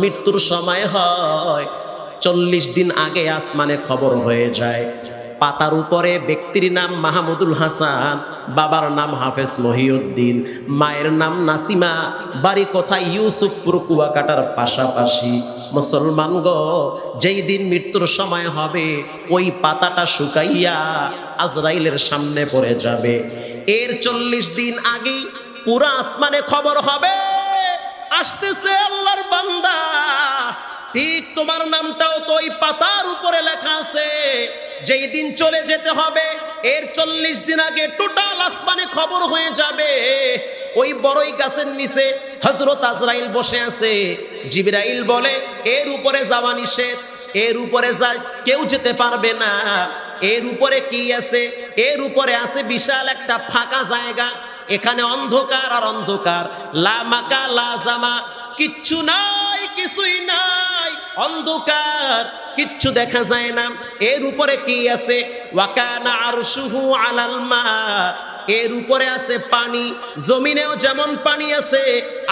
মৃত্যুর সময় হয় ৪০ দিন আগে আসমানে খবর হয়ে যায়। পাতার উপরে ব্যক্তির নাম মাহমুদুল হাসান, বাবার নাম হাফেজ মহিউদ্দিন, মায়ের নাম নাসিমা, বাড়ি কোথায় ইউসুফপুর কুয়াকাটার পাশাপাশি। মুসলমান গো, যেই দিন মৃত্যুর সময় হবে ওই পাতাটা শুকাইয়া আজরাইলের সামনে পড়ে যাবে। এর ৪০ দিন আগেই পুরা আসমানে খবর হবে আসতেছে আল্লাহর বান্দা। ঠিক তোমার নামটাও তো ওই পাতার উপরে লেখা আছে। যেই দিন চলে যেতে হবে এর ৪০ দিন আগে টোটাল আসমানে খবর হয়ে যাবে। ওই বড়ই গাছের নিচে হযরত আজরাইল বসে আছে। জিবরাইল বলে এর উপরে যাওয়া নিষেধ, এর উপরে কেউ যেতে পারবে না। এর উপরে কি আছে? এর উপরে আছে বিশাল একটা ফাঁকা জায়গা। এখানে অন্ধকার আর অন্ধকার, লা মাকা লা জামা, কিচ্ছু নাই, কিছুই নাই, অন্ধকার, কিচ্ছু দেখা যায় না। এর উপরে কি আছে? ওয়াকানা আরশুহু আলাল মা, এর উপরে আছে পানি। জমিনেও যেমন পানি আছে,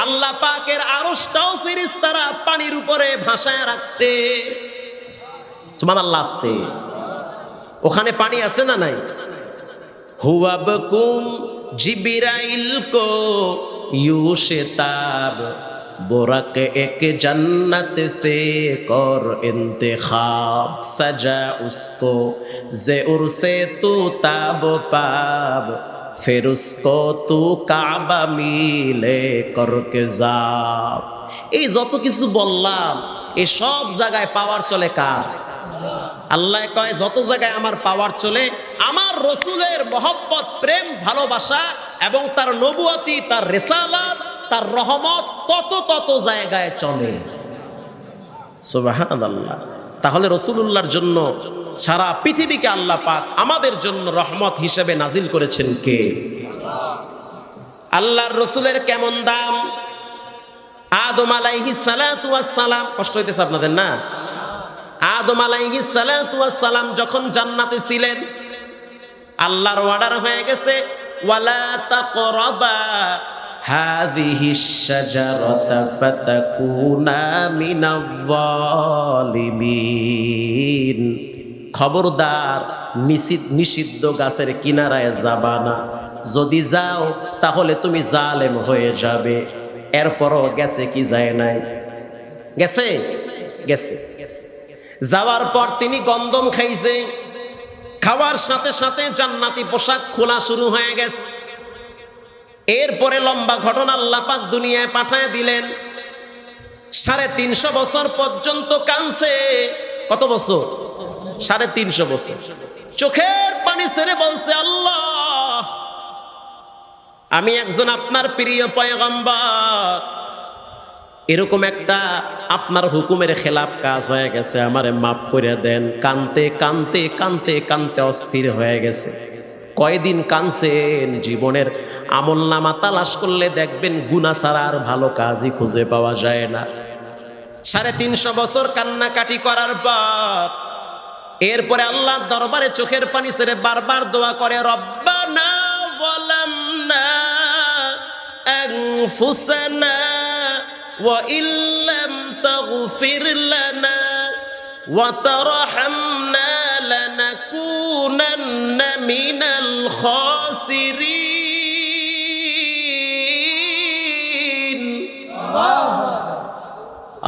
আল্লাহ পাকের আরশটাও ফেরেশতারা পানির উপরে ভাসায় রাখছে। সুবহানাল্লাহ। আস্তে, ওখানে পানি আছে না নাই? হুয়া বকুম জিবরাইল কো यूं शेताब बुरक एक जन्नत से कर इंतखाब सजा उसको ज़ेउर से तू ताब पाब फिर उसको तू काबा मिले करके जाब। এই যত কিছু বললাম এই সব জায়গায় পাওয়ার চলে কার? আল্লাহ কয় যত জায়গায় আমার পাওয়ার চলে, আমার রসুলের মহব্বত, প্রেম, ভালোবাসা এবং তার নবুয়তি, তার রিসালাত, তার রহমত তত জায়গায় চলে। সুবহানাল্লাহ। তাহলে রসুলুল্লাহর জন্য সারা পৃথিবীকে আল্লাহ পাক আমাদের জন্য রহমত হিসেবে নাজিল করেছেন কে? আল্লাহর রসুলের কেমন দাম! আদম আলাইহিস সালাতু ওয়াস সালাম, কষ্ট হইতেছে আপনাদের না? আদম আলাইহিস সালাতু ওয়াস সালাম যখন জান্নাতে ছিলেন, আল্লাহর অর্ডার হয়ে গেছে ওয়ালা তাকরাবা হাযিহিশ শাজারাতা ফাতাকুনা মিনাজ জালিমিন। খবরদার, নিষিদ্ধ গাছের কিনারায় যাবা না, যদি যাও তাহলে তুমি জালেম হয়ে যাবে। এরপরও গেছে কি যায় নাই? গেছে, গেছে। যাওয়ার পর তিনি গন্ধম খাইছে, খাওয়ার সাথে সাথে জান্নাতি পোশাক খোলা শুরু হয়ে গেছে। এরপরে লম্বা ঘটনা, আল্লাহ পাক দুনিয়ায় পাঠায় দিলেন। ৩৫০ বছর পর্যন্ত কাঁদছে। কত বছর? ৩৫০ বছর। চোখের পানি ছেড়ে বলছে, আল্লাহ, আমি একজন আপনার প্রিয় পয়গম্বর, এরকম একটা আপনার হুকুমের খেলাফ কাজ হয়ে গেছে, আমারে মাফ করে দেন। কানতে কানতে কানতে কানতে অস্থির হয়ে গেছে। কয়দিন কানছেন? জীবনের আমল নামা তালাশ করলে দেখবেন গুনাহ ছাড়া আর ভালো কাজই খুঁজে পাওয়া যায় না। ৩৫০ বছর কান্নাকাটি করার পর এরপরে আল্লাহর দরবারে চোখের পানি ছেড়ে বারবার দোয়া করে, রব্বানা যালামনা আনফুসানা وَإِن لَّمْ تَغْفِرْ لَنَا وَتَرْحَمْنَا لَنَكُونَنَّ مِنَ الْخَاسِرِينَ।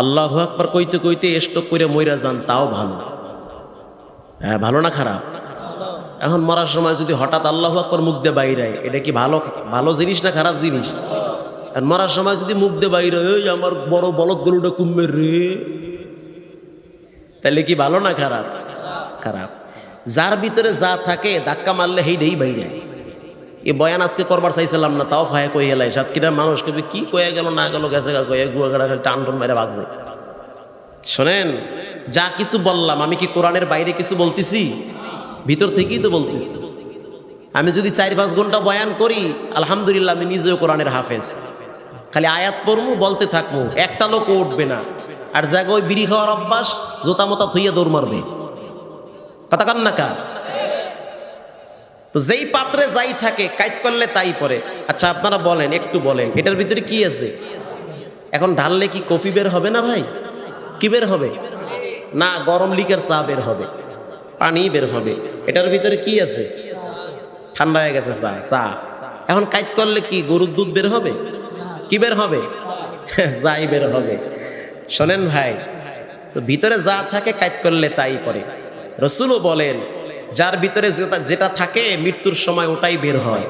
আল্লাহু আকবার কইতে কইতে স্টক করে মইরা যান, তাও ভালো। হ্যাঁ, ভালো না খারাপ? এখন মরার সময় যদি হঠাৎ আল্লাহু আকবার মুখ দিয়ে বাইরে, এটা কি ভালো জিনিস না খারাপ জিনিস? আর মরার সময় যদি মুখ দিয়ে বাইরে, ওই আমার বড় বলদ গরুটা কুম্বের রে, তাহলে কি ভালো না খারাপ? খারাপ। যার ভিতরে যা থাকে ধাক্কা মারলে হেইটাই বাইরে। এই বয়ান আজকে করবার চাইছিলাম না, তাও ভাই কই এলাই সাতক্ষীরার মানুষ কবি কি কয়ে গেল না গেল, গেছে কয়ে গুয়াগাড়া টান টান মেরে ভাগছে। শোনেন, যা কিছু বললাম আমি কি কোরআনের বাইরে কিছু বলতেছি? ভিতর থেকেই তো বলতেছি। আমি যদি ৪-৫ ঘন্টা বয়ান করি, আলহামদুলিল্লাহ আমি নিজেও কোরআনের হাফেজ। খালি আয়াত পড়বো, বলতে থাকবো, একটা লোক উঠবে না। আর জায়গা ওই বিড়ি খাওয়ার অভ্যাস, জোতা মোতা থইয়া দৌড় মারবে। কথা কান না কা? তো যেই পাত্রে যাই থাকে কাইত করলে তাই পড়ে। আচ্ছা আপনারা বলেন, একটু বলেন, এটার ভিতরে কি আছে? এখন ঢাললে কি কফি বের হবে না ভাই? কি বের হবে? না, গরম লিকের চা বের হবে, পানি বের হবে। এটার ভিতরে কি আছে? ঠান্ডা হয়ে গেছে চা। চা এখন কাইট করলে কি গরুর দুধ বের হবে? কি বের হবে? যাই বের হবে। শোনেন ভাই, তো ভিতরে যা থাকে কাইট করলে তাই করে। রসুলও বলেন, যার ভিতরে যেটা থাকে মৃত্যুর সময় ওটাই বের হয়।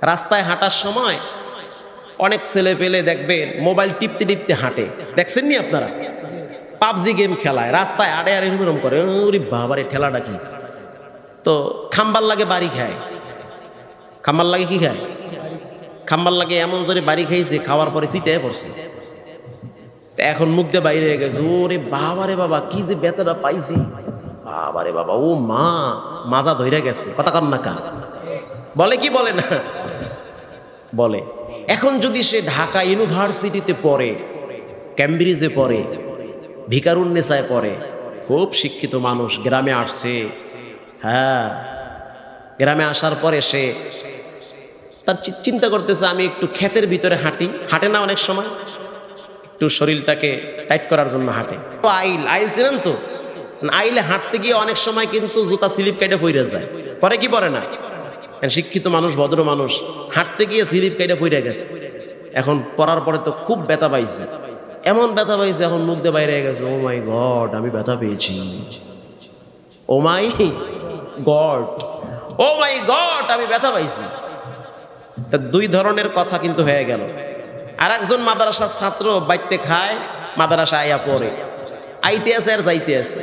রাস্তায় হাঁটার সময় অনেক ছেলে পেলে দেখবেন মোবাইল টিপতে টিপতে হাঁটে, দেখছেন নি আপনারা? পাবজি গেম খেলায় রাস্তায় আড়ে আড়ে এরকম করে, ওরে বাবারে ঠেলাটা কি। তো খাম্বার লাগে বাড়ি খায়। খাম্বার লাগে কি খায়? খাম্বার লাগে এমন জোরে বাড়ি খাইছে, খাওয়ার পরে চিতায় পড়ছে। এখন মুখ দিয়ে বাইরে হয়ে গেছে, ওরে বাবারে বাবা কি যে ব্যথাটা পাইছি, বাবারে বাবা, ও মা, মাজা ধইরা গেছে। কথা কন না কা বলে কি বলে না বলে। এখন যদি সে ঢাকা ইউনিভার্সিটিতে পড়ে, ক্যামব্রিজে পড়ে, ভিকারুন্নেসায় পড়ে, খুব শিক্ষিত মানুষ, গ্রামে আসছে, হ্যাঁ, গ্রামে আসার পরে সে তার চিন্তা করতেছে আমি একটু ক্ষেতের ভিতরে হাঁটি। হাঁটে না অনেক সময়, একটু শরীরটাকে টাইট করার জন্য হাঁটে। তো আইল ছিলেন তো, আইলে হাঁটতে গিয়ে অনেক সময় কিন্তু জুতা স্লিপ কেটে পড়ে যায়। পরে কি পরে না? শিক্ষিত মানুষ, ভদ্র মানুষ, হাঁটতে গিয়ে স্লিপ কেটে পড়ে গেছে। এখন পরার পরে তো খুব ব্যথা পাইছে, এমন ব্যথা পাইছে, এখন মুখ দিয়ে বাইরে গেছে, ও মাই গড আমি ব্যথা পেয়েছি, ও মাই গড, ও মাই গড আমি ব্যথা পাইছি। তা দুই ধরনের কথা কিন্তু হয়ে গেল। আর একজন মাদ্রাসার ছাত্র বাইতে খায়, মাদ্রাসা আইয়া পড়ে, আইতে আছে আর যাইতে আছে,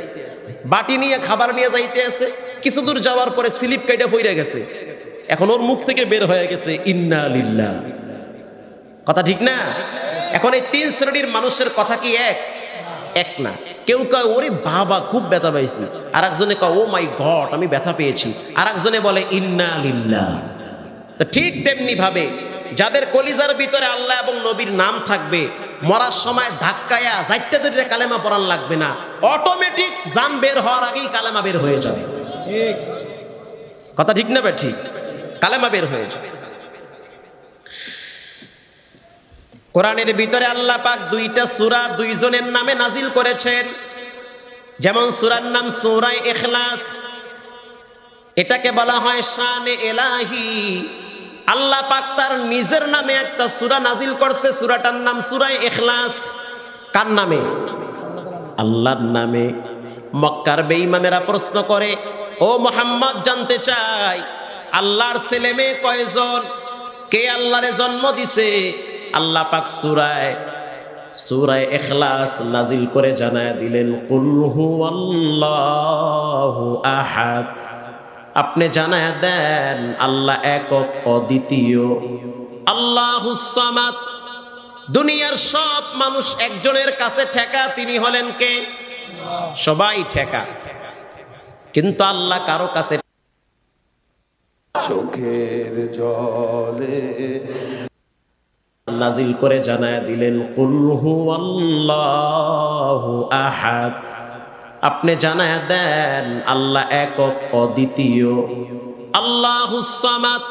বাটি নিয়ে খাবার নিয়ে যাইতে আছে, কিছু দূর যাওয়ার পরে স্লিপ কেটে পড়ে গেছে। এখন ওর মুখ থেকে বের হয়ে গেছে ইন্না লিল্লাহ। কথা ঠিক না? এখন এই তিন শ্রেণীর মানুষের কথা কি এক না? কেউ কয় ওরে বাবা খুব ব্যথা পাইছি, আর একজনে কয় ও মাই গড আমি ব্যথা পেয়েছি, আর একজনে বলে ইন্না লিল্লাহ। তো ঠিক তেমনি ভাবে যাদের কলিজার ভিতরে আল্লাহ এবং নবীর নাম থাকবে, মরার সময় ধাক্কায়া যাইতে ধরে কালেমা পড়ান লাগবে না, অটোমেটিক জান বের হওয়ার আগেই কালেমা বের হয়ে যাবে। কথা ঠিক না ভাই? ঠিক, কালেমা বের হয়ে যাবে। কোরআনের ভিতরে আল্লাহ পাক দুইটা সূরা দুইজনের নামে নাজিল করেছেন। যেমন সূরার নাম সূরা ইখলাস, এটাকে বলা হয় শানে ইলাহি। আল্লাহ পাক তার নিজের নামে একটা সূরা নাজিল করছে, সূরাটার নাম সূরা ইখলাস। কার নামে? আল্লাহর নামে। মক্কার বেঈমানেরা প্রশ্ন করে, ও মুহাম্মদ জানতে চাই আল্লাহর ছেলে মেয়ে কয়জন, কে আল্লাহরে জন্ম দিছে? আল্লাহ পাক সূরা ইখলাস নাজিল করে জানায় দিলেন, কুল হুয়াল্লাহু আহাদ। আপনি জানায় দেন আল্লাহ একক অদ্বিতীয়, আল্লাহুস সামাদ। দুনিয়ার সব মানুষ একজনের কাছে ঠেকা, তিনি হলেন কে? সবাই ঠেকা, কিন্তু আল্লাহ কারো কাছে। চোখের জলে নাজিল করে জানায় দিলেন, কুল হুয়াল্লাহু আহাদ। আপনি জানায় দেন আল্লাহ একক অদ্বিতীয়, আল্লাহুস সামাদ।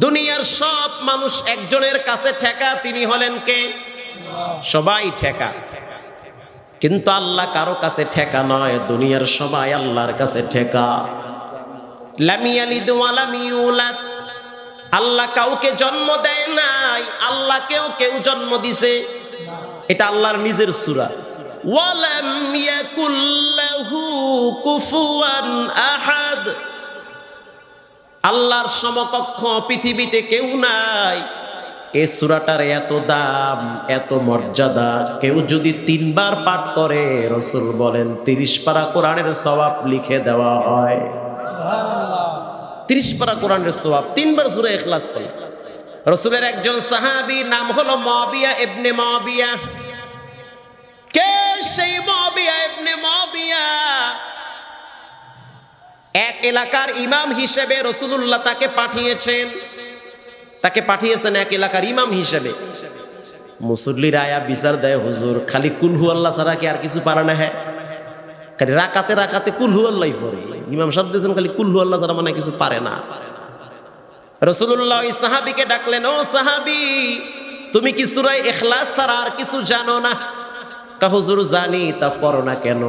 দুনিয়ার সব মানুষ একজনের কাছে ঠেকা, তিনি হলেন কে? সবাই ঠেকা, কিন্তু আল্লাহ কারো কাছে ঠেকা নয়, দুনিয়ার সবাই আল্লাহর কাছে ঠেকা। লাম ইয়ালিদ ওয়া লাম ইউলাদ, আল্লাহ কাউকে জন্ম দেয় নাই, আল্লাহ কেউ জন্ম দিছে। এটা আল্লাহর নিজের সূরা। ওয়ালাম ইয়াকুল লাহু কুফুয়ান আহাদ, আল্লাহর সমকক্ষ পৃথিবীতে কেউ নাই। এই সূরাটার এত দাম, এত মর্যাদা, কেউ যদি 3 বার পাঠ করে রাসূল বলেন 30 পারা কোরআনের সওয়াব লিখে দেওয়া হয়। সুবহানাল্লাহ, 30 পারা কোরআনের সওয়াব 3 বার সূরা ইখলাস পড়ে। রাসূলের একজন সাহাবী নাম হলো মুআবিয়া ইবনে মুআবিয়া। কে সেই মুআবিয়া ইবনে মুআবিয়া? এক এলাকার ইমাম হিসেবে রাসূলুল্লাহ তাকে পাঠিয়েছেন এক এলাকার ইমাম হিসেবে। মুসল্লিরা আয়া বিচার দেয়, হুজুর খালি কুল হু আল্লাহ ছাড়া কি আর কিছু পারে না? হ্যাঁ, খালি রাকাতে কুল হু আল্লাহই পড়ে। ইমাম সাহেব দিয়েছেন খালি কুল হু আল্লাহ ছাড়া মানে কিছু পারে না। রাসূলুল্লাহ ওই সাহাবীকে ডাকলেন, ও সাহাবী, তুমি কি সূরা ইখলাস ছাড়া আর কিছু জানো না? হুজুর জানি, তা পড়ো না কেন?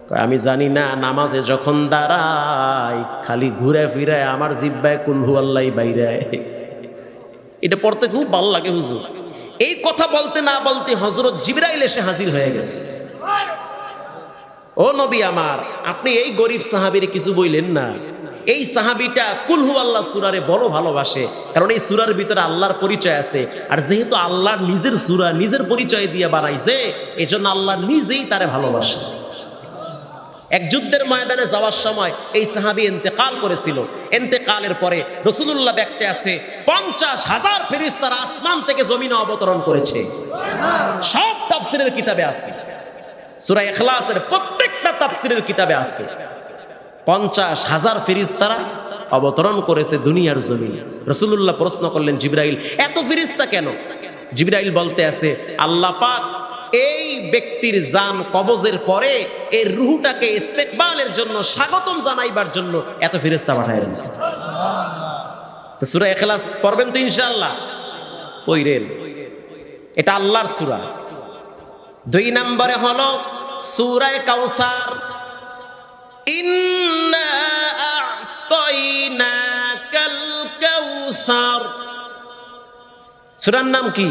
কয়, আমি জানি না, নামাজে যখন দাঁড়াই খালি ঘুরে ফিরে আমার জিব্বায় কুল হুয়াল্লাহ বাইরে। এটা পড়তে খুব ভালো লাগে হুজুর। এই কথা বলতে না বলতে হযরত জিবরাইল এসে হাজির হয়ে গেছে। ও নবী আমার, আপনি এই গরিব সাহাবীর কিছু বইলেন না? এই সাহাবীটা কুল হুয়াল্লাহ সূরারে বড় ভালোবাসে, কারণ এই সূরার ভিতরে আল্লাহর পরিচয় আছে। আর যেহেতু আল্লাহর নিজের সূরা, নিজের পরিচয় দিয়ে বানাইছে, এজন্য আল্লাহ নিজেই তারে ভালোবাসে। এক যুদ্ধের ময়দানে যাওয়ার সময় এই সাহাবী ইন্তেকাল করেছিল। ইন্তেকালের পরে রাসূলুল্লাহ দেখতে আছে 50,000 ফেরেশতারা আসমান থেকে জমিনে অবতরণ করেছে। সব তাফসীরের কিতাবে আছে, সূরা ইখলাসের প্রত্যেকটা তাফসীরের কিতাবে আছে। 50,000 ফেরেশতারা অবতরণ করেছে দুনিয়ার জমিনে। রাসূলুল্লাহ প্রশ্ন করলেন, জিবরাইল, এত ফেরেশতা কেন? জিবরাইল বলতে আছে, আল্লাহ পাক এই ব্যক্তির জান কবজের পরে এই রূহটাকে ইস্তেকবালের জন্য, স্বাগতম জানাইবার জন্য এত ফেরেশতা পাঠাইছে। তো সূরা ইখলাস পড়বেন তো ইনশাআল্লাহ? পড়েন, এটা আল্লাহর সূরা। 2 নম্বরে হলো সূরা কাউসার। ইন্না আ'তাইনাকাল কাউসার। সূরার নাম কি?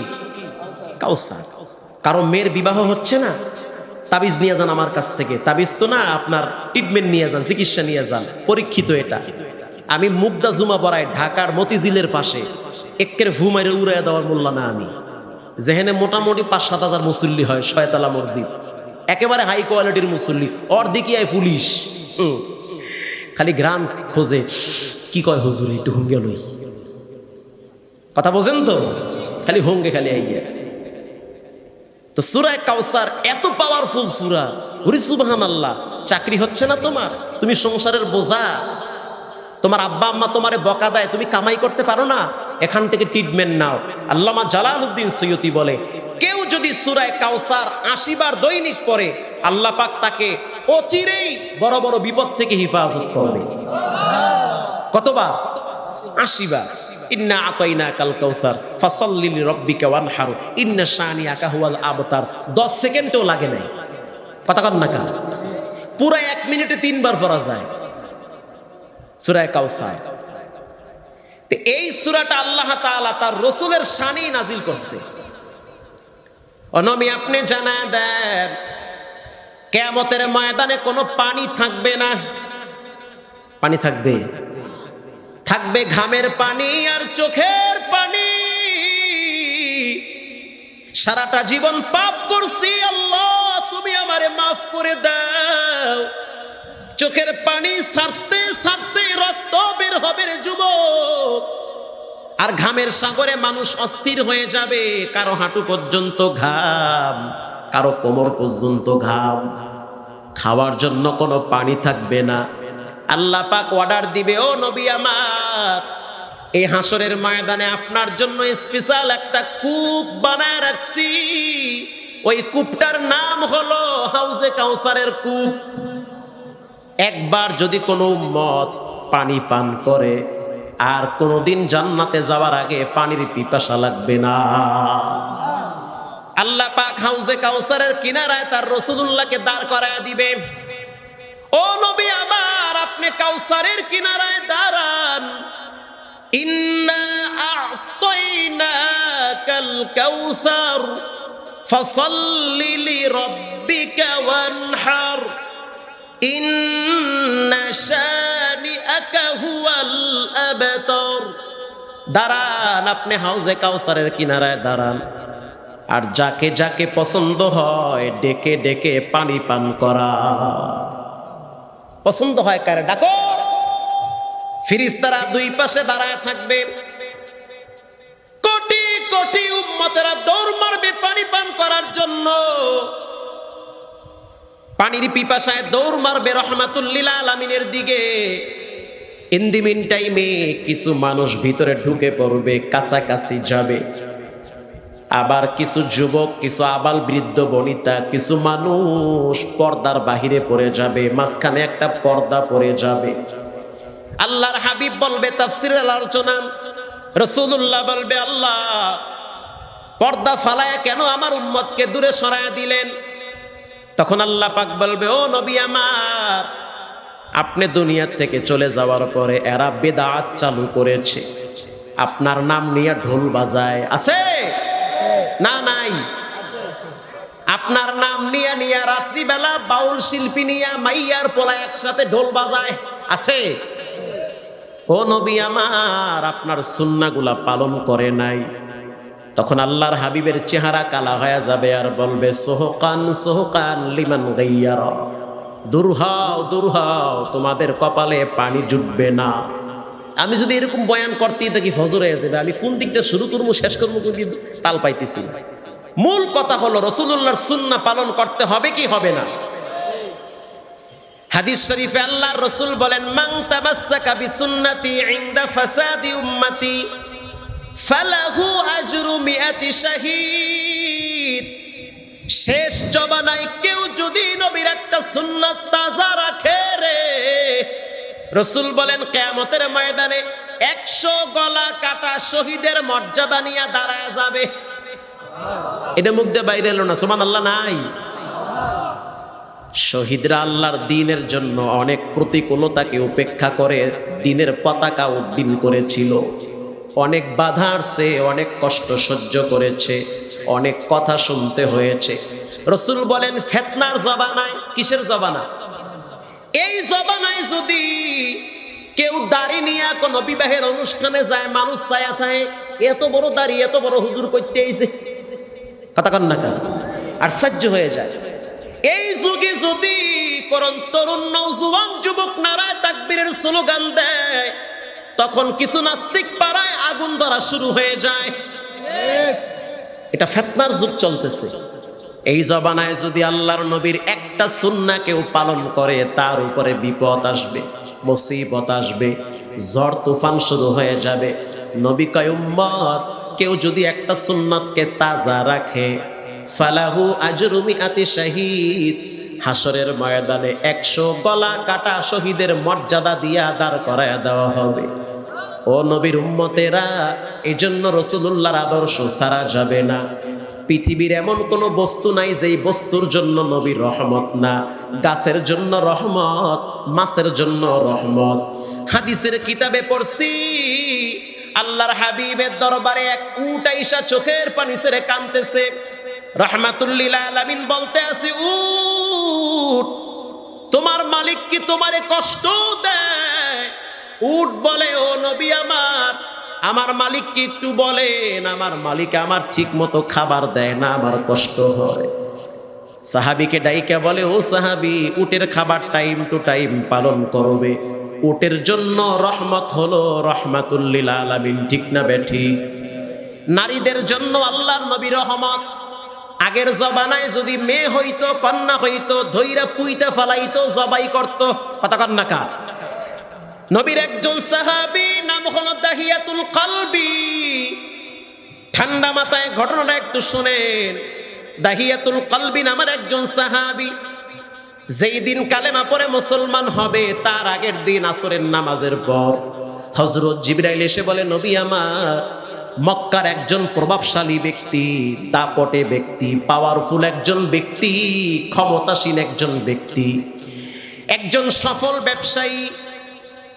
কাউসার। কারো মেয়ের বিবাহ হচ্ছে না, তাবিজ নিয়ে যান আমার কাছ থেকে। তাবিজ তো না, আপনার ট্রিটমেন্ট নিয়ে যান, চিকিৎসা নিয়ে যান, পরীক্ষিত এটা। আমি মুগদা জুমা পড়াই ঢাকার মতিঝিলের পাশে, একের ঘুমাইরে উড়াইয়া দেওয়ার মোল্লা না আমি। যেখানে মোটামুটি 5-7 হাজার মুসল্লি হয়, 6 তলা মসজিদ, একেবারে হাই কোয়ালিটির মুসল্লি, ওর দিকে আয় পুলিশ খালি গ্রাম খোঁজে, কি কয় হুজুর একটু হুঙ্গে লই, কথা বোঝেন তো, খালি হুঙ্গে খালি আইয়া। তো সূরা কাউসার এত পাওয়ারফুল সূরা। ওরে সুবহানাল্লাহ, চাকরি হচ্ছে না তোমার, তুমি সংসারের বোঝা, তোমার আব্বা আম্মা তোমারে বকা দেয়, তুমি কামাই করতে পারো না, এখান থেকে ট্রিটমেন্ট নাও। আল্লামা জালালউদ্দিন সৈয়দী বলে, কেউ যদি সূরা কাউসার 80 বার দৈনিক পড়ে, আল্লাহ পাক তাকে অচিরেই বড় বড় বিপদ থেকে হেফাজত করবে। কতবার? 80 বার। ইন্না আতাইনাকাল কাউসার ফাসাল্লি লিরাব্বিকা ওয়ানহার ইন্না শানিয়াকা হুয়াল আবতার। 10 সেকেন্ডও লাগে নাই, কথা কন না কা? পুরো 1 মিনিটে 3 বার পড়া যায় সূরা কাউসার। তো এই সূরাটা আল্লাহ তাআলা তার রাসূলের শানেই নাজিল করছে। ও নবী, আপনি জানা দেন, কিয়ামতের ময়দানে কোনো পানি থাকবে না। পানি থাকবে? থাকবে ঘামের পানি আর চোখের পানি। সারাটা জীবন পাপ করছি, আল্লাহ তুমি আমারে মাফ করে দাও। চোখের পানি ছাড়তে ছাড়তে রক্ত বের হবে রে যুবক। আর ঘামের সাগরে মানুষ অস্থির হয়ে যাবে, কারো হাঁটু পর্যন্ত ঘাম, কারো কোমর পর্যন্ত ঘাম। খাওয়ার জন্য কোনো পানি থাকবে না। আল্লাহ পাক অর্ডার দিবে, ও নবী আমার, এই হাসরের ময়দানে আপনার জন্য স্পেশাল একটা কূপ বানায় রাখছি। ওই কূপটার নাম হলো হাউজে কাউসারের কূপ। একবার যদি কোনো উম্মত পানি পান করে, আর কোনোদিন জান্নাতে যাওয়ার আগে পানির পিপাসা লাগবে না। আল্লাহ পাক হাউজে কাউসারের কিনারায় তার রাসূলুল্লাহকে দাঁড় করায় দিবে। ও নবী আমার, আপনি কাউসারের কিনারায় দাঁড়ান। ইন্না আ'তাইনাকাল কাউসার ফাসাল্লি লিরাব্বিকা ওয়ানহার ইন্না শানিআকা হুয়াল আবতার। দাঁড়ান, আপনি হাউজে কাউসারের কিনারায় দাঁড়ান, আর যাকে যাকে পছন্দ হয় ডেকে ডেকে পানি পান করা। পছন্দ হয় কারে ডাকো। ফেরেশতারা 2 পাশে দাঁড়ায় থাকবে, কোটি কোটি উম্মতেরা দৌড় মারবে পানি পান করার জন্য। পানির পিপাসায় দৌড় মারবে রহমাতুল লিল আলামিনের দিকে। ইন দি মিন টাইমে কিছু মানুষ ভিতরে ঢুকে পড়বে, কাছাকাছি যাবে। আবার কিছু যুবক, কিছু আবাল বৃদ্ধ বনিতা, কিছু মানুষ পর্দার বাহিরে পড়ে যাবে, মাঝখানে একটা পর্দা পড়ে যাবে। আল্লাহর হাবিব বলবে, তাফসীরের আলোচনা, রাসূলুল্লাহ বলবে, আল্লাহ পর্দা ফালায়া কেন আমার উম্মতকে দূরে সরায়া দিলেন? তখন আল্লাহ পাক বলবে, ও নবী আমার, আপনি দুনিয়া থেকে চলে যাওয়ার পরে এরা বেদাত চালু করেছে, আপনার নাম নিয়ে ঢোল বাজায়। আছে না? নাই। আপনার নাম নিয়ে নিয়ে রাত্রিবেলা বাউল শিল্পী নিয়ে মাইয়ার পোলা একসাথে ঢোল বাজায়। আছে? ও নবী আমার, আপনার সুন্নাহগুলা পালন করে নাই। তখন আল্লাহর হাবিবের চেহারা কালা হয়ে যাবে আর বলবে, সোহকান সোহকান লিমান গাইয়ারা, দূর হও দূর হও, তোমাদের কপালে পানি জুটবে না। আমি যদি এরকম বয়ান করতেই থাকি ফজর হয়ে যাবে, আমি কোন দিক দিয়ে শুরু করবো শেষ করবো তাল পাইতেছি না। মূল কথা হলো রাসূলুল্লাহর সুন্নাহ পালন করতে হবে কি হবে না? হাদিস শরীফে আল্লাহর রাসূল বলেন, মান তামাসসাকা বিসুন্নতি ইনদা ফাসাদি উম্মতি ফালাহু আজরু মিআতি শাহীদ। শেষ জমানায় কেউ যদি নবীর একটা সুন্নাত তাজা রাখে রে, রাসূল বলেন কিয়ামতের ময়দানে 100 গলা কাটা শহীদের মর্যাদা নিয়ে দাঁড়ায় যাবে। এটা মুখ দিয়ে বাইরে এলো না, সুবহানাল্লাহ নাই। শহীদরা আল্লাহর দ্বীনের জন্য অনেক প্রতিকূলতাকে উপেক্ষা করে দ্বীনের পতাকা উড্ডীন করেছিল। অনেক বাধা আসছে, অনেক কষ্ট সহ্য করেছে, অনেক কথা শুনতে হয়েছে। রাসূল বলেন ফিতনার জমানায়, কিসের জমানা? এই জমানায় যদি কেউ দাড়ি নিয়ে কোনো বিবাহের অনুষ্ঠানে যায়, মানুষ ছায়া থাকে, এত বড় দাড়ি, এত বড় হুজুর করতে আইছে, কথা কন না কেন? আর সহ্য হয়ে যায়। এই যুগে যদি করন তরুণ নওজোয়ান যুবক নারায়ে তাকবীরের স্লোগান দেয়, তখন কিছু নাস্তিক পাড়ায় আগুন ধরা শুরু হয়ে যায়। এটা ফিতনার যুগ চলতেছে। এই জমানায় যদি আল্লাহর নবীর একটা সুন্নাহ কেউ পালন করে, তার উপরে বিপদ আসবে, মুসিবত আসবে, ঝড় তুফান শুরু হয়ে যাবে। নবী কয়, উম্মত, কেউ যদি একটা সুন্নাতকে তাজা রাখে, ফালাহু আজরু মিআতি শাহীদ, হাসরের ময়দানে 100 গলা কাটা শহীদের মর্যাদা দিয়া দাঁড় করায় দেওয়া হবে। ও নবীর উম্মতেরা, এই জন্য রাসূলুল্লাহর আদর্শ ছাড়া যাবে না। পৃথিবীর এমন কোনো বস্তু নাই যেই বস্তুর জন্য নবী রহমত না। গাছের জন্য রহমত, মাছের জন্য রহমত। হাদিসের কিতাবে পড়ছি, আল্লাহর হাবিবের দরবারে এক উট আইসা চোখের পানি ছেড়ে কাঁদতেছে। রাহমাতুল লিল আলামিন বলতে আছে, উট, তোমার মালিক কি তোমারে কষ্ট দেয়? উট বলে, ও নবী আমার মালিক কি একটু বলেন, আমার মালিক আমার ঠিক মতো খাবার দেয় না, আমার কষ্ট হয়। সাহাবীকে ডাইকা বলে, ও সাহাবী, উটের খাবার টাইম টু টাইম পালন করবে। উটের জন্য রহমত হলো রাহমাতুল লিল আলামিন, ঠিক না বেঠিক? নারীদের জন্য আল্লাহর নবী রহমত। আগের জমানায় যদি মেয়ে হইতো, কন্যা হইতো, ধইরা পুইতে ফালাইতো, জবাই করত, কথা কন না কা? নবীর একজন সাহাবী নাম হলো দাহিয়াতুল কলবি। ঠান্ডা মাথায় ঘটনাটা একটু শুনেন। দাহিয়াতুল কলবি নামের একজন সাহাবী, যেই দিন কালেমা পড়ে মুসলমান হবে, তার আগের দিন আসরের নামাজের পর হযরত জিবরাইল এসে বলে, নবী আমার, মক্কার একজন প্রভাবশালী ব্যক্তি, দাপটে ব্যক্তি, পাওয়ারফুল একজন ব্যক্তি, ক্ষমতাসীন একজন ব্যক্তি, একজন সফল ব্যবসায়ী,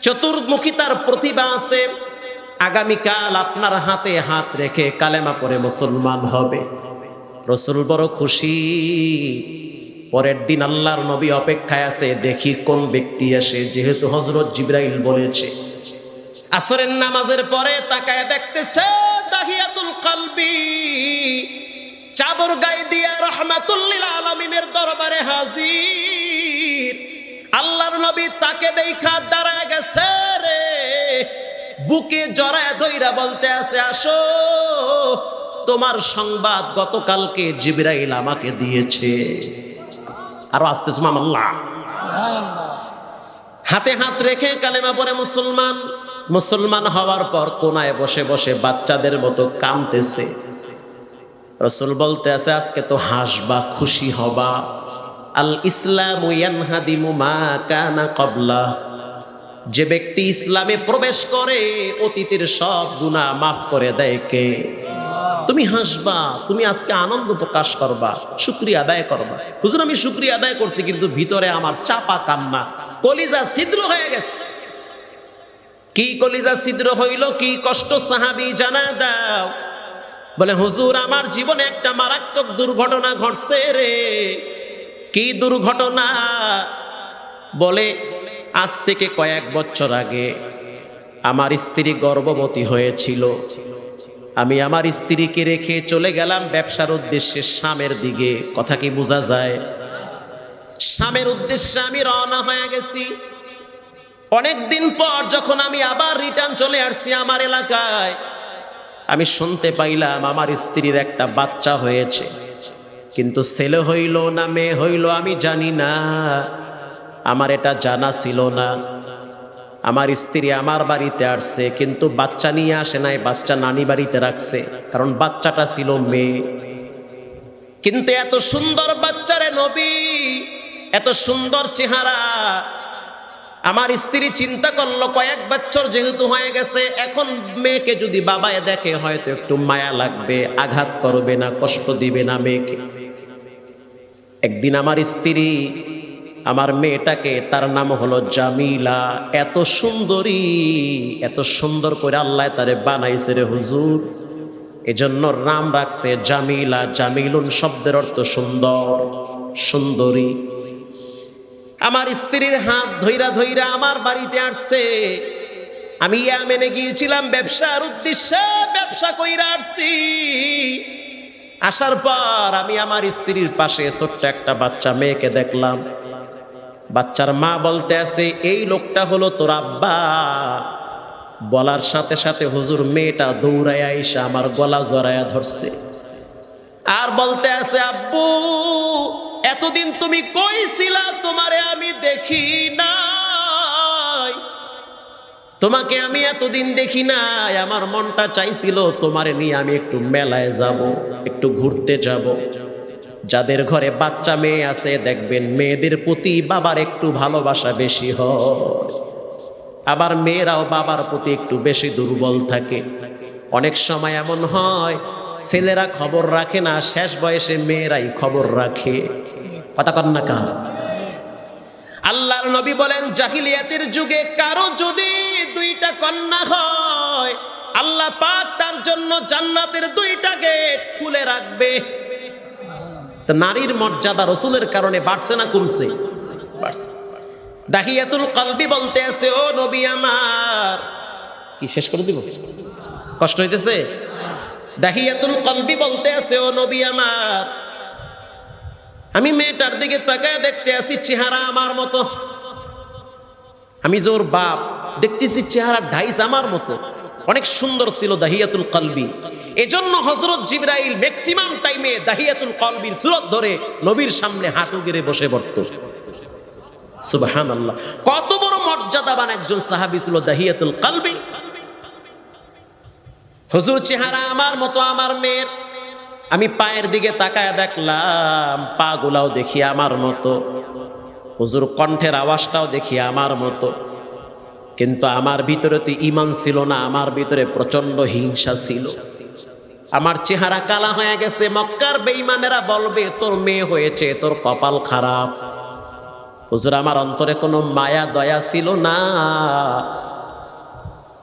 চতুর্মুখী তার প্রতিভা আছে, আগামীকাল আপনার হাতে হাত রেখে কালেমা পড়ে মুসলমান হবে। রাসূল বড় খুশি। পরের দিন আল্লাহর নবী অপেক্ষায় আছে, দেখি কোন ব্যক্তি আসে, যেহেতু হযরত জিবরাইল বলেছে। আসরের নামাজের পরে তাকায় দেখতেছে দাহিয়াতুল কলবি চাদর গায়ে দিয়া রাহমাতুল লিল আলামিনের দরবারে হাজির। আল্লাহর নবী তাকে দেখা দাঁড়ায় গেছে রে, বুকে জড়ায় ধইরা বলতে আছে, আসো, তোমার সংবাদ গতকালকে জিবরাইল আমাকে দিয়েছে। আরো আসতে সুবহানাল্লাহ। হাতে হাত রেখে কালেমা পড়ে মুসলমান। মুসলমান হওয়ার পর কোনায় বসে বসে বাচ্চাদের মতো কাঁদতেছে। রাসূল বলতে আছে, আজকে তো হাসবা, খুশি হবা। আল ইসলামু ইয়ানহাদিমু মা কানা ক্বাবলা। যে ব্যক্তি ইসলামে প্রবেশ করে, অতীতের সব গুনাহ মাফ করে দেয় কে? তুমি হাসবা, তুমি আজকে আনন্দ প্রকাশ করবা, শুকরিয়া আদায় করবা। হুজুর আমি শুকরিয়া আদায় করছি, কিন্তু ভিতরে আমার চাপা কান্না, কলিজা ছিদ্র হয়ে গেছে। কি কলিজা ছিদ্র হইল, কি কষ্ট সাহাবী জানা দাও। বলে হুজুর আমার জীবনে একটা মারাত্মক দুর্ঘটনা ঘটছে রে। কি দুর্ঘটনা? বলে আজ থেকে কয়েক বছর আগে আমার স্ত্রী গর্ভবতী হয়েছিল। আমি আমার স্ত্রীকে রেখে চলে গেলাম ব্যবসার উদ্দেশ্যে শামের দিকে। কথা কি বোঝা যায়? শামের উদ্দেশ্যে আমি রওনা হয়ে গেছি। অনেক দিন পর যখন আমি আবার রিটার্ন চলে আসছি আমার এলাকায়, আমি শুনতে পাইলাম আমার স্ত্রীর একটা বাচ্চা হয়েছে। কিন্তু ছেলে হইল না মেয়ে হইল আমি জানি না, আমার এটা জানা ছিল না। আমার স্ত্রী আমার বাড়িতে আসছে, কিন্তু বাচ্চা নিয়ে আসে নাই, বাচ্চা নানি বাড়িতে রাখছে, কারণ বাচ্চাটা ছিল মেয়ে। কিন্তু এত সুন্দর বাচ্চারে নবী, এত সুন্দর চেহারা। আমার স্ত্রী চিন্তা করলো কয়েক বছর যেহেতু হয়ে গেছে, এখন মেয়েকে যদি বাবায় দেখে হয়তো একটু মায়া লাগবে, আঘাত করবে না, কষ্ট দিবে না মেয়েকে। একদিন আমার স্ত্রী আমার মেয়েটাকে, তার নাম হলো জামিলা, এত সুন্দরী, এত সুন্দর করে আল্লাহ তারে বানাইছে রে হুজুর, এজন্য নাম রাখছে জামিলা। জামিলুন শব্দের অর্থ সুন্দর, সুন্দরী। আমার স্ত্রীর হাত ধইরা ধইরা আমার বাড়িতে আসছে। আমি ইয়ামেনে গিয়েছিলাম ব্যবসার উদ্দেশ্যে, ব্যবসা কইরা আসছি। আসার পর আমি আমার স্ত্রীর পাশে ছোট্ট একটা বাচ্চা মেয়েকে দেখলাম। বাচ্চার মা বলতে আছে এই লোকটা হলো তোর আব্বা। বলার সাথে সাথে হুজুর মেয়েটা দৌড়ায় আইসা আমার গলা জড়ায়া ধরছে আর বলতে আছে আব্বু এতদিন তুমি কই ছিলা, তোমারে আমি দেখি নাই, তোমাকে আমি এতদিন দেখি নাই। আমার মনটা চাইছিল তোমারে নিয়ে আমি একটু মেলায় যাব, একটু ঘুরতে যাব। যাদের ঘরে বাচ্চা মেয়ে আছে দেখবেন মেয়েদের প্রতি বাবার একটু ভালোবাসা বেশি হয়, আবার মেয়েরাও বাবার প্রতি একটু বেশি দুর্বল থাকে। অনেক সময় এমন হয় ছেলেরা খবর রাখে না, শেষ বয়সে মেয়েরাই খবর রাখে। কথা কন না কা? আল্লাহর নবী বলেন জাহিলিয়াতের যুগে কারো যদি দুইটা কন্যা হয়, আল্লাহ পাক তার জন্য জান্নাতের দুইটা গেট খুলে রাখবে। তো নারীর মর্যাদা রাসূলের কারণে বাড়ছে না কমছে? বাড়ছে। দাহিয়াতুল কলবি বলতে আছে ও নবী আমার, কি শেষ করে দিব? কষ্ট হইতেছে? দাহিয়াতুল কলবি বলতে আছে ও নবী আমার, আমি মেয়েটার দিকে তাকায় দেখতে আছি চেহারা আমার মতো, আমি জোর বাপ দেখতেছি চেহারা ঢাইস আমার মতো, অনেক সুন্দর ছিল দাহিয়াতুল কলবি। এজন্য হযরত জিবরাইল ম্যাক্সিমাম টাইমে দাহিয়াতুল কলবির সূরত ধরে নবীর সামনে হাঁটু গেড়ে বসে পড়তো। সুবহানাল্লাহ, কত বড় মর্যাদাবান একজন সাহাবী ছিল দাহিয়াতুল কলবি। হুজুর চেহারা আমার মতো আমার মেয়ের, আমি পায়ের দিকে তাকায় দেখলাম পা গুলাও দেখি আমার মতো, হুজুর কণ্ঠের আওয়াজটাও দেখি আমার মতো। কিন্তু আমার ভিতরে তো ঈমান ছিল না, আমার ভিতরে প্রচন্ড হিংসা ছিল। আমার চেহারা কালা হয়ে গেছে। মক্কার বেঈমানেরা বলবে তোর মেয়ে হয়েছে, তোর কপাল খারাপ। হুজুর আমার অন্তরে কোনো মায়া দয়া ছিল না,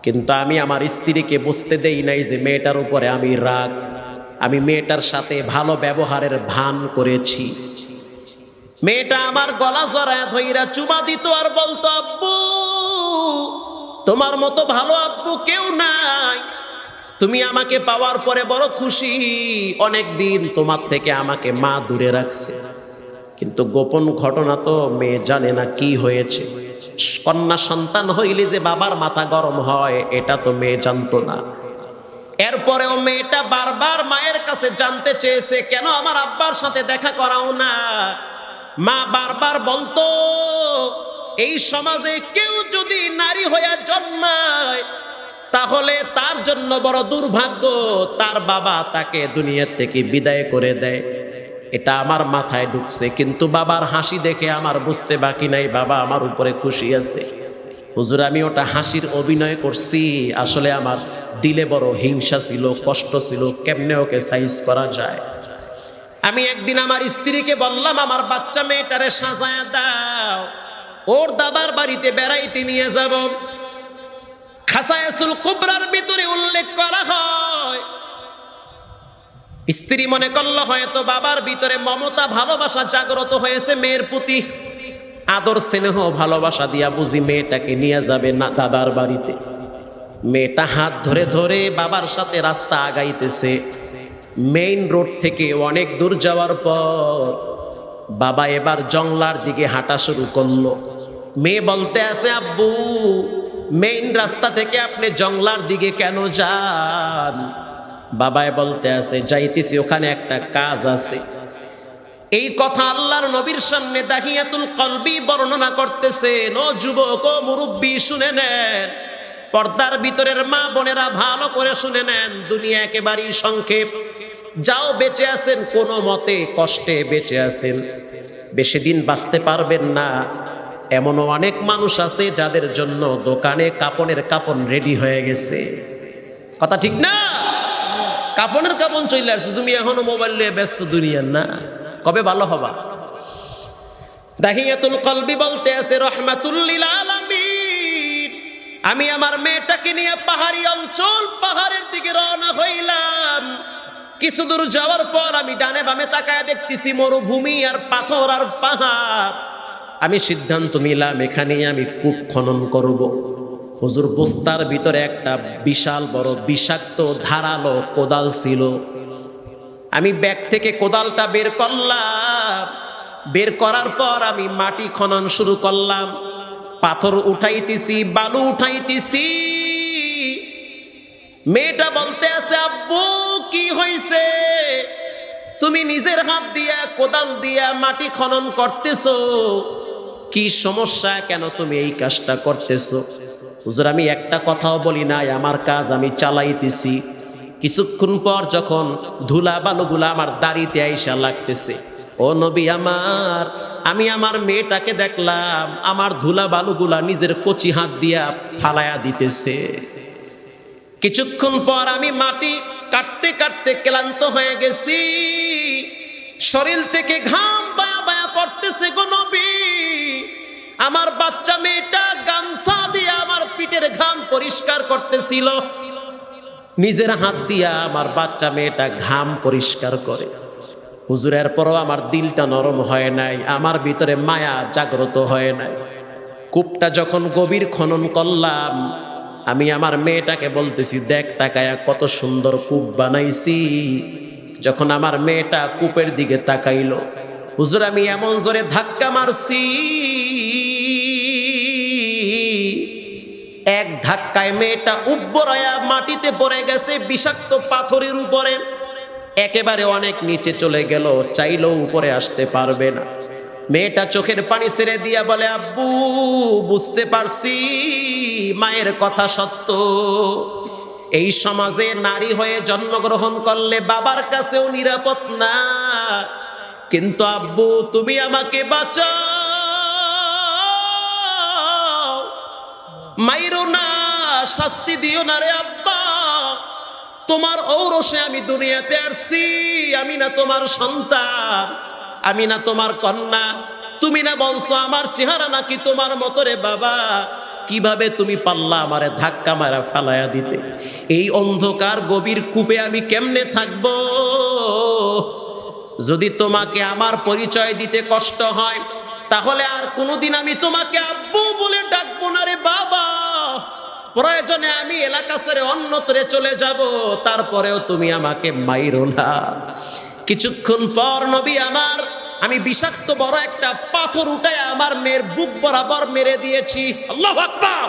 কিন্তু আমি আমার স্ত্রীকে বুঝতে দেই নাই যে মেয়েটার উপরে আমি রাগ। আমি মেয়েটার সাথে ভালো ব্যবহারের ভান করেছি। মেয়েটা আমার গলা জড়ায় ধইরা চুমা দিত আর বলতো আব্বু তোমার মতো ভালো আব্বু কেউ নাই, তুমি আমাকে পাওয়ার পরে বড় খুশি। অনেক দিন তোমার থেকে আমাকে মা দূরে রাখছে, কিন্তু গোপন ঘটনা তো মেয়ে জানে না কি হয়েছে। কন্যা সন্তান হইলে যে বাবার মাথা গরম হয় এটা তো মেয়ে জানতো না। এরপরেও মেয়েটা বারবার মায়ের কাছে জানতে চেয়েছে কেন আমার আব্বার সাথে দেখা করাও না। মা বারবার বলতো এই সমাজে কেউ যদি নারী হইয়া জন্মায় তাহলে তার জন্য বড় দুর্ভাগ্য, তার বাবা তাকে দুনিয়া থেকে বিদায় করে দেয়। এটা আমার মাথায় ঢুকছে, কিন্তু বাবার হাসি দেখে আমার বুঝতে বাকি নাই বাবা আমার উপরে খুশি আছে। হুজুর আমি ওটা হাসির অভিনয় করছি, আসলে আমার দিলে বড় হিংসা ছিল, কষ্ট ছিল, কেমনে ওকে সাইজ করা যায়। আমি একদিন আমার স্ত্রীকে বললাম, আমার বাচ্চা মেয়েটারে সাজায় দাও, ওর দাদার বাড়িতে বেড়াইতে নিয়ে যাব। খাসায়াসুল কুবরার ভিতরে উল্লেখ করা হয়, স্ত্রী মনে করল হয়তো বাবার ভিতরে মমতা ভালোবাসা জাগ্রত হয়েছে মেয়ের প্রতি, আদর স্নেহ ভালোবাসা দিয়া বুঝি মেয়েটাকে নিয়ে যাবে না দাদার বাড়িতে। মেয়েটা হাত ধরে ধরে বাবার সাথে রাস্তা আগাইতেছে। মেইন রোড থেকে অনেক দূর যাওয়ার পর বাবা এবার জংলার দিকে হাঁটা শুরু করলো। মেয়ে বলতে আছে, আব্বু মেইন রাস্তা থেকে আপনি জংলার দিকে কেন যান? বাবাই বলতে আছে, যাইতেছি, ওখানে একটা কাজ আছে। এই কথা আল্লাহর নবীর সামনে দাহিয়াতুল কলবি বর্ণনা করতেছেন। ও যুবক, ও মুরব্বী, শুনে নেন, পর্দার ভিতরের মা বোনেরা ভালো করে শুনে নেন, দুনিয়া একেবারেই সংক্ষেপ। যাও বেঁচে আছেন, কোনো মতে কষ্টে বেঁচে আছেন, বেশি দিন বাঁচতে পারবেন না। এমনও অনেক মানুষ আছে যাদের জন্য দোকানে কাপড়ের কাপড় রেডি হয়ে গেছে। কথা ঠিক না? কাপড়ের কাপড় চলে আসছে, তুমি এখনো মোবাইল নিয়ে ব্যস্ত দুনিয়ার না, কবে ভালো হবা? দাহিয়াতুল কলবি বলতে আছে, রহমাতুল লিল আলামিন, আমি আমার মেয়েটাকে নিয়ে পাহাড়ি অঞ্চল, পাহাড়ের দিকে রওনা হইলাম। কিছু দূর যাওয়ার পর আমি ডানে বামে তাকায় দেখতেছি মরুভূমি আর পাথর আর পাহাড়। আমি সিদ্ধান্ত নিলাম এখানেই আমি কূপ খনন করব। হুজুর, বস্তার ভিতরে একটা বিশাল বড় বিষাক্ত ধারালো কোদাল ছিল। আমি ব্যাগ থেকে কোদালটা বের করলাম। বের করার পর আমি মাটি খনন শুরু করলাম। পাথর উঠাইতেছি, বালু উঠাইতেছি। মেয়েটা বলতে আছে, আব্বু কি হইছে? তুমি নিজের হাত দিয়া কোদাল দিয়া মাটি খনন করতেছো, কি সমস্যা? কেন তুমি এই কাজটা করতেছো? হুজুর, আমি একটা কথাও বলি নাই, আমার কাজ আমি চালাইতেছি। কিছুক্ষণ পর যখন ধুলা বালুগুলা আমার দাড়িতে আইসা লাগতেছে, ও নবী আমার, আমি আমার মেয়েটাকে দেখলাম আমার ধুলা বালুগুলা নিজের কচি হাত দিয়া ফালায়া দিতেছে। কিছুক্ষণ পর আমি মাটি কাটতে কাটতে ক্লান্ত হয়ে গেছি, শরীর থেকে ঘাম বায়া বায়া পড়তেছে। গো নবী, আমার বাচ্চা মেয়েটা গামছা দিয়ে আমার পিঠের ঘাম পরিষ্কার করতেছিল। নিজের হাত দিয়া আমার বাচ্চা মেয়েটা ঘাম পরিষ্কার করে। হুজুরের পরও আমার দিলটা নরম হয় নাই, আমার ভিতরে মায়া জাগ্রত হয় নাই। কূপটা যখন গভীর খনন করলাম, আমি আমার মেয়েটাকে বলতেছি, দেখ তাকায়া কত সুন্দর কূপ বানাইছি। যখন আমার মেয়েটা কূপের দিকে তাকাইলো, হুজুর, আমি এমন জোরে ধাক্কা মারছি, এক ধাক্কায় মেয়েটা উব্বরায়া মাটিতে পড়ে গেছে, বিষাক্ত পাথরের উপরে, একেবারে অনেক নিচে চলে গেল, চাইলেও উপরে আসতে পারবে না। মেয়েটা চোখের পানি ছেড়ে দিয়া বলে, আব্বু বুঝতে পারছি মায়ের কথা সত্য। এই সমাজে নারী হয়ে জন্মগ্রহণ করলে বাবার কাছেও নিরাপদ না, কিন্তু আব্বু তুমি আমাকে বাঁচাও, মাইরো না, শাস্তি দিও না রে আব্বা। তোমার ঔরসে আমি দুনিয়াতে আসছি, আমি না তোমার সন্তান, আমি না তোমার কন্যা। তুমি না বলছো আমার চেহারা নাকি তোমার মতো রে বাবা, কিভাবে তুমি পারলা আমারে ধাক্কা মারা ফালায়া দিতে? এই অন্ধকার গভীর কূপে আমি কেমনে থাকবো? যদি তোমাকে আমার পরিচয় দিতে কষ্ট হয়, তাহলে আর কোনোদিন আমি তোমাকে আব্বু বলে ডাকবো না রে বাবা। প্রয়োজনে আমি এলাকা ছেড়ে অন্যত্রে চলে যাব, তারপরেও তুমি আমাকে মাইরো না। কিছুক্ষণ পর নবী আমার, আমি বিষাক্ত বড় একটা পাথর উঠায় আমার মেয়ের বুক বরাবর মেরে দিয়েছি। আল্লাহু আকবার!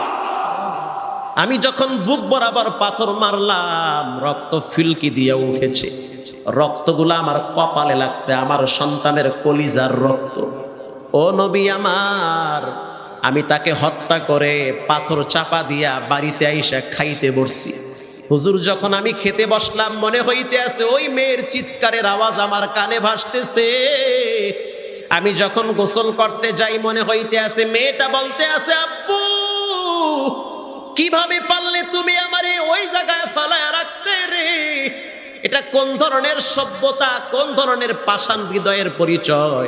আমি যখন বুক বরাবর পাথর মারলাম, রক্ত ফিলকি দিয়ে উঠেছে। রক্তগুলো আমার কপালে লাগছে, আমার সন্তানের কলিজার রক্ত। ও নবী আমার, আমি তাকে হত্যা করে পাথর চাপা দিয়া বাড়িতে আইসা খাইতে বসছি। হুজুর, যখন আমি খেতে বসলাম, মনে হইতে আছে ওই মেয়ের চিৎকারের আওয়াজ আমার কানে ভাসতেছে। আমি যখন গোসল করতে যাই, মনে হইতে আছে মেয়েটা বলতে আছে, আব্বু কিভাবে পারলে তুমি আমারে ওই জায়গায় ফালায় রাখতে রে? এটা কোন ধরনের সভ্যতা, কোন ধরনের পাষাণ হৃদয়ের পরিচয়?